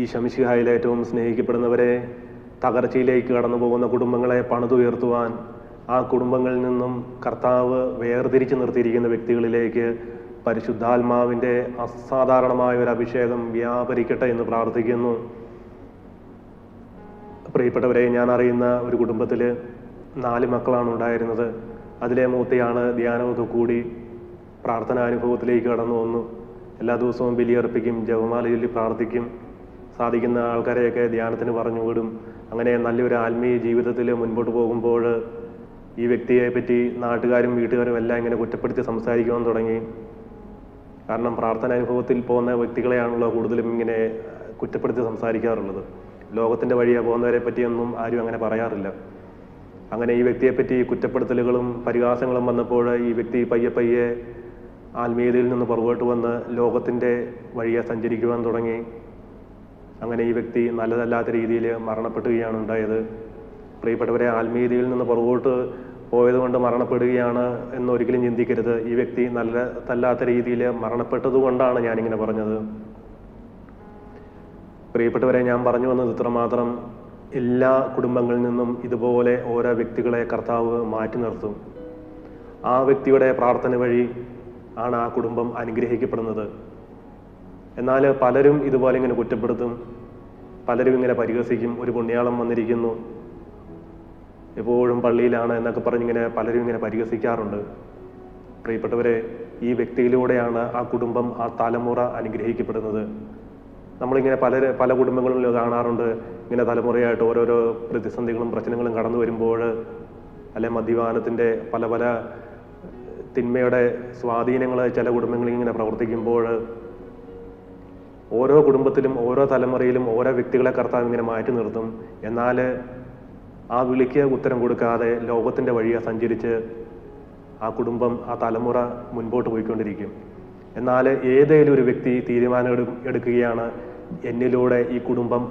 ഈ ശംശിഹായിൽ ഏറ്റവും സ്നേഹിക്കപ്പെടുന്നവരെ തകർച്ചയിലേക്ക് കടന്നു പോകുന്ന കുടുംബങ്ങളെ പണിതുയർത്തുവാൻ ആ കുടുംബങ്ങളിൽ നിന്നും കർത്താവ് വേർതിരിച്ച് നിർത്തിയിരിക്കുന്ന വ്യക്തികളിലേക്ക് പരിശുദ്ധാത്മാവിൻ്റെ അസാധാരണമായ ഒരു അഭിഷേകം വ്യാപരിക്കട്ടെ എന്ന് പ്രാർത്ഥിക്കുന്നു. പ്രിയപ്പെട്ടവരെ, ഞാൻ അറിയുന്ന ഒരു കുടുംബത്തിൽ 4 മക്കളാണ് ഉണ്ടായിരുന്നത്. അതിലെ മൂത്തയാണ് ധ്യാനമൊക്കെ കൂടി പ്രാർത്ഥനാനുഭവത്തിലേക്ക് കടന്നു വന്നു. എല്ലാ ദിവസവും ബലിയർപ്പിക്കും, ജപമാല ചൊല്ലി പ്രാർത്ഥിക്കും, സാധിക്കുന്ന ആൾക്കാരെയൊക്കെ ധ്യാനത്തിന് പറഞ്ഞു വിടും. അങ്ങനെ നല്ലൊരു ആത്മീയ ജീവിതത്തിൽ മുൻപോട്ട് പോകുമ്പോൾ ഈ വ്യക്തിയെ പറ്റി നാട്ടുകാരും വീട്ടുകാരും എല്ലാം ഇങ്ങനെ കുറ്റപ്പെടുത്തി സംസാരിക്കുവാൻ തുടങ്ങി. കാരണം പ്രാർത്ഥനാനുഭവത്തിൽ പോകുന്ന വ്യക്തികളെയാണല്ലോ കൂടുതലും ഇങ്ങനെ കുറ്റപ്പെടുത്തി സംസാരിക്കാറുള്ളത്. ലോകത്തിൻ്റെ വഴിയെ പോകുന്നവരെ പറ്റിയൊന്നും ആരും അങ്ങനെ പറയാറില്ല. അങ്ങനെ ഈ വ്യക്തിയെപ്പറ്റി കുറ്റപ്പെടുത്തലുകളും പരിഹാസങ്ങളും വന്നപ്പോൾ ഈ വ്യക്തി പയ്യെ ആത്മീയതയിൽ നിന്ന് പുറകോട്ട് വന്ന് ലോകത്തിൻ്റെ വഴിയെ സഞ്ചരിക്കുവാൻ തുടങ്ങി. അങ്ങനെ ഈ വ്യക്തി നല്ലതല്ലാത്ത രീതിയിൽ മരണപ്പെടുകയാണ് ഉണ്ടായത്. പ്രിയപ്പെട്ടവരെ, ആത്മീയതയിൽ നിന്ന് പുറകോട്ട് പോയതുകൊണ്ട് മരണപ്പെടുകയാണ് എന്നൊരിക്കലും ചിന്തിക്കരുത്. ഈ വ്യക്തി നല്ലതല്ലാത്ത രീതിയിൽ മരണപ്പെട്ടത് കൊണ്ടാണ് ഞാനിങ്ങനെ പറഞ്ഞത്. പ്രിയപ്പെട്ടവരെ, ഞാൻ പറഞ്ഞു വന്നത് ഇത്രമാത്രം. എല്ലാ കുടുംബങ്ങളിൽ നിന്നും ഇതുപോലെ ഓരോ വ്യക്തികളെ കർത്താവ് മാറ്റി നിർത്തും. ആ വ്യക്തിയുടെ പ്രാർത്ഥന വഴി ആണ് ആ കുടുംബം അനുഗ്രഹിക്കപ്പെടുന്നത്. എന്നാൽ പലരും ഇതുപോലെ ഇങ്ങനെ കുറ്റപ്പെടുത്തും, പലരും ഇങ്ങനെ പരിഹസിക്കും. ഒരു പുണ്യാളം വന്നിരിക്കുന്നു, എപ്പോഴും പള്ളിയിലാണ് എന്നൊക്കെ പറഞ്ഞിങ്ങനെ പലരും ഇങ്ങനെ പരിഹസിക്കാറുണ്ട്. പ്രിയപ്പെട്ടവരെ, ഈ വ്യക്തിയിലൂടെയാണ് ആ കുടുംബം, ആ തലമുറ അനുഗ്രഹിക്കപ്പെടുന്നത്. നമ്മളിങ്ങനെ പല കുടുംബങ്ങളിലും കാണാറുണ്ട്. ഇങ്ങനെ തലമുറയായിട്ട് ഓരോരോ പ്രതിസന്ധികളും പ്രശ്നങ്ങളും കടന്നു വരുമ്പോൾ, അല്ലെ മദ്യപാനത്തിൻ്റെ പല തിന്മയുടെ സ്വാധീനങ്ങൾ ചില കുടുംബങ്ങളിൽ ഇങ്ങനെ പ്രവർത്തിക്കുമ്പോൾ ഓരോ കുടുംബത്തിലും ഓരോ തലമുറയിലും ഓരോ വ്യക്തികളെ കർത്താവ് ഇങ്ങനെ മാറ്റി നിർത്തും. എന്നാൽ ആ വിളിക്ക് ഉത്തരം കൊടുക്കാതെ ലോകത്തിൻ്റെ വഴിയെ സഞ്ചരിച്ച് ആ കുടുംബം, ആ തലമുറ മുൻപോട്ട് പോയിക്കൊണ്ടിരിക്കും. എന്നാൽ ഏതെങ്കിലും ഒരു വ്യക്തി തീരുമാനം എടുക്കുകയാണ്, എന്നിലൂടെ ഈ കുടുംബം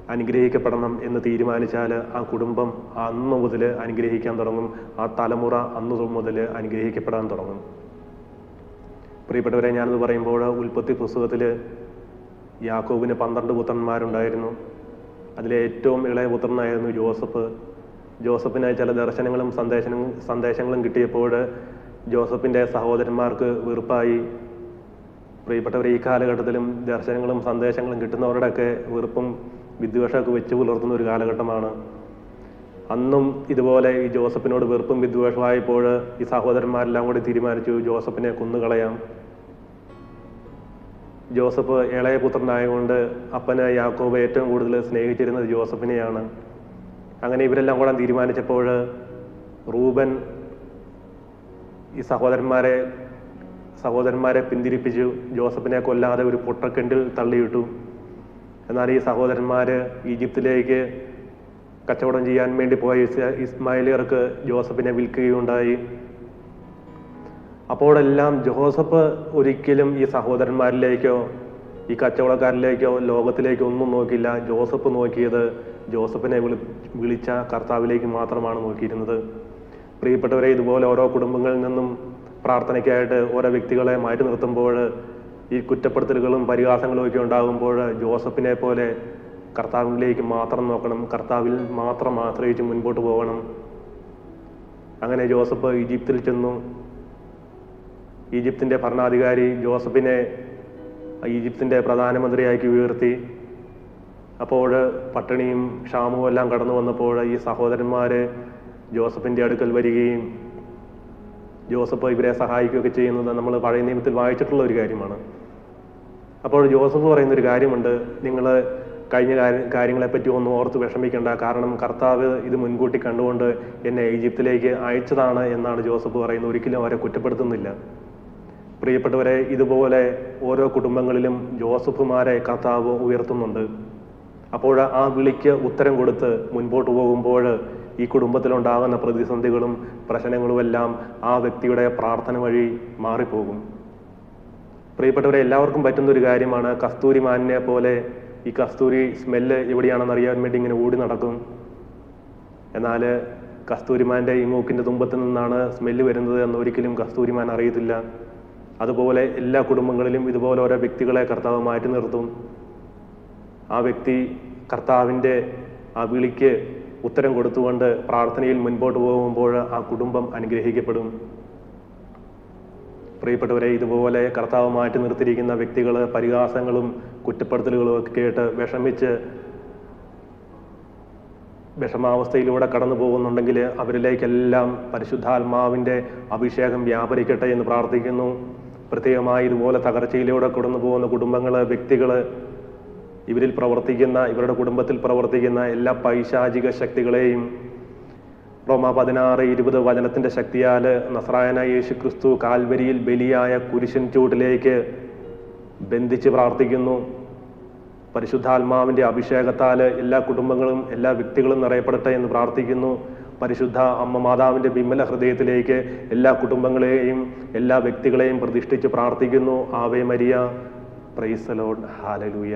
അനുഗ്രഹിക്കപ്പെടണം എന്ന് തീരുമാനിച്ചാൽ ആ കുടുംബം അന്ന് മുതൽ അനുഗ്രഹിക്കാൻ തുടങ്ങും. ആ തലമുറ അന്ന് മുതൽ അനുഗ്രഹിക്കപ്പെടാൻ തുടങ്ങും. പ്രിയപ്പെട്ടവരെ, ഞാനത് പറയുമ്പോൾ ഉൽപ്പത്തി പുസ്തകത്തിൽ യാക്കോബിന് 12 പുത്രന്മാരുണ്ടായിരുന്നു. അതിലെ ഏറ്റവും ഇളയ പുത്രനായിരുന്നു ജോസഫ്. ജോസഫിന് ചില ദർശനങ്ങളും സന്ദേശങ്ങളും കിട്ടിയപ്പോൾ ജോസഫിൻ്റെ സഹോദരന്മാർക്ക് വെറുപ്പായി. പ്രിയപ്പെട്ടവരെ, ഈ കാലഘട്ടത്തിലും ദർശനങ്ങളും സന്ദേശങ്ങളും കിട്ടുന്നവരുടെയൊക്കെ വെറുപ്പും വിദ്വേഷമൊക്കെ വെച്ച് പുലർത്തുന്ന ഒരു കാലഘട്ടമാണ്. അന്നും ഇതുപോലെ ഈ ജോസഫിനോട് വെറുപ്പും വിദ്വേഷമായപ്പോൾ ഈ സഹോദരന്മാരെല്ലാം കൂടി തീരുമാനിച്ചു ജോസഫിനെ കൊന്നുകളയാം. ജോസഫ് ഇളയ പുത്രനായതുകൊണ്ട് അപ്പന് യാക്കോബ് ഏറ്റവും കൂടുതൽ സ്നേഹിച്ചിരുന്നത് ജോസഫിനെയാണ്. അങ്ങനെ ഇവരെല്ലാം കൂടെ തീരുമാനിച്ചപ്പോൾ റൂബൻ ഈ സഹോദരന്മാരെ പിന്തിരിപ്പിച്ചു. ജോസഫിനെ കൊല്ലാതെ ഒരു പൊട്ടക്കിണറ്റിൽ തള്ളിയിട്ടു. എന്നാൽ ഈ സഹോദരന്മാർ ഈജിപ്തിലേക്ക് കച്ചവടം ചെയ്യാൻ വേണ്ടി പോയ ഇസ്മായിലിയർക്ക് ജോസഫിനെ വിൽക്കുകയുണ്ടായി. അപ്പോഴെല്ലാം ജോസഫ് ഒരിക്കലും ഈ സഹോദരന്മാരിലേക്കോ ഈ കച്ചവടക്കാരിലേക്കോ ലോകത്തിലേക്കോ ഒന്നും നോക്കില്ല. ജോസഫ് നോക്കിയത് ജോസഫിനെ വിളിച്ച കർത്താവിലേക്ക് മാത്രമാണ് നോക്കിയിരുന്നത്. പ്രിയപ്പെട്ടവരെ, ഇതുപോലെ ഓരോ കുടുംബങ്ങളിൽ നിന്നും പ്രാർത്ഥനയ്ക്കായിട്ട് ഓരോ വ്യക്തികളെ മാറ്റി നിർത്തുമ്പോൾ, ഈ കുറ്റപ്പെടുത്തലുകളും പരിഹാസങ്ങളും ഒക്കെ ഉണ്ടാകുമ്പോൾ ജോസഫിനെ പോലെ കർത്താവിലേക്ക് മാത്രം നോക്കണം, കർത്താവിൽ മാത്രം ആശ്രയിച്ച് മുൻപോട്ട് പോകണം. അങ്ങനെ ജോസഫ് ഈജിപ്തിൽ ചെന്നു. ഈജിപ്തിൻ്റെ ഭരണാധികാരി ജോസഫിനെ ഈജിപ്തിൻ്റെ പ്രധാനമന്ത്രിയാക്കി ഉയർത്തി. അപ്പോൾ പട്ടിണിയും ക്ഷാമവും എല്ലാം കടന്നു വന്നപ്പോൾ ഈ സഹോദരന്മാർ ജോസഫിൻ്റെ അടുക്കൽ വരികയും ജോസഫ് ഇവരെ സഹായിക്കുകയൊക്കെ ചെയ്യുന്നത് നമ്മൾ പഴയ നിയമത്തിൽ വായിച്ചിട്ടുള്ള ഒരു കാര്യമാണ്. അപ്പോൾ ജോസഫ് പറയുന്നൊരു കാര്യമുണ്ട്, നിങ്ങൾ കഴിഞ്ഞ കാര്യങ്ങളെപ്പറ്റി ഒന്നും ഓർത്ത് വിഷമിക്കേണ്ട, കാരണം കർത്താവ് ഇത് മുൻകൂട്ടി കണ്ടുകൊണ്ട് എന്നെ ഈജിപ്തിലേക്ക് അയച്ചതാണ് എന്നാണ് ജോസഫ് പറയുന്നത്. ഒരിക്കലും അവരെ കുറ്റപ്പെടുത്തുന്നില്ല. പ്രിയപ്പെട്ടവരെ, ഇതുപോലെ ഓരോ കുടുംബങ്ങളിലും ജോസഫുമാരെ കർത്താവ് ഉയർത്തുന്നുണ്ട്. അപ്പോൾ ആ വിളിക്ക് ഉത്തരം കൊടുത്ത് മുൻപോട്ട് പോകുമ്പോൾ ഈ കുടുംബത്തിലുണ്ടാകുന്ന പ്രതിസന്ധികളും പ്രശ്നങ്ങളും എല്ലാം ആ വ്യക്തിയുടെ പ്രാർത്ഥന വഴി മാറിപ്പോകും. പ്രിയപ്പെട്ടവരെ, എല്ലാവർക്കും പറ്റുന്ന ഒരു കാര്യമാണ്. കസ്തൂരിമാനിനെ പോലെ ഈ കസ്തൂരി സ്മെല്ല് എവിടെയാണെന്ന് അറിയാൻ വേണ്ടി ഇങ്ങനെ ഓടി നടക്കും. എന്നാൽ കസ്തൂരിമാൻ്റെ ഈ മൂക്കിൻ്റെ തുമ്പത്തിൽ നിന്നാണ് സ്മെല്ല് വരുന്നത് എന്ന് ഒരിക്കലും കസ്തൂരിമാൻ അറിയത്തില്ല. അതുപോലെ എല്ലാ കുടുംബങ്ങളിലും ഇതുപോലെ ഓരോ വ്യക്തികളെ കർത്താവ് മാറ്റി നിർത്തും. ആ വ്യക്തി കർത്താവിൻ്റെ ആ വിളിക്ക് ഉത്തരം കൊടുത്തുകൊണ്ട് പ്രാർത്ഥനയിൽ മുൻപോട്ട് പോകുമ്പോൾ ആ കുടുംബം അനുഗ്രഹിക്കപ്പെടും. പ്രിയപ്പെട്ടവരെ, ഇതുപോലെ കർത്താവ് മാറ്റി നിർത്തിയിരിക്കുന്ന വ്യക്തികൾ പരിഹാസങ്ങളും കുറ്റപ്പെടുത്തലുകളും ഒക്കെ കേട്ട് വിഷമാവസ്ഥയിലൂടെ കടന്നു പോകുന്നുണ്ടെങ്കിൽ അവരിലേക്കെല്ലാം പരിശുദ്ധാത്മാവിൻ്റെ അഭിഷേകം വ്യാപരിക്കട്ടെ എന്ന് പ്രാർത്ഥിക്കുന്നു. പ്രത്യേകമായി ഇതുപോലെ തകർച്ചയിലൂടെ കടന്നു പോകുന്ന കുടുംബങ്ങൾ, വ്യക്തികൾ, ഇവരുടെ കുടുംബത്തിൽ പ്രവർത്തിക്കുന്ന എല്ലാ പൈശാചിക ശക്തികളെയും റോമ 16:20 വചനത്തിന്റെ ശക്തിയാൽ നസ്രായനായ യേശു ക്രിസ്തു കാൽവരിയിൽ ബലിയായ കുരിശൻ ചൂട്ടിലേക്ക് ബന്ധിച്ച് പ്രാർത്ഥിക്കുന്നു. പരിശുദ്ധാത്മാവിന്റെ അഭിഷേകത്താൽ എല്ലാ കുടുംബങ്ങളും എല്ലാ വ്യക്തികളും നിറയപ്പെടട്ടെ എന്ന് പ്രാർത്ഥിക്കുന്നു. പരിശുദ്ധ അമ്മ മാതാവിന്റെ വിമല ഹൃദയത്തിലേക്ക് എല്ലാ കുടുംബങ്ങളെയും എല്ലാ വ്യക്തികളെയും പ്രതിഷ്ഠിച്ച് പ്രാർത്ഥിക്കുന്നു. ആവേ മരിയ. Praise the lord. ഹല്ലേലൂയ.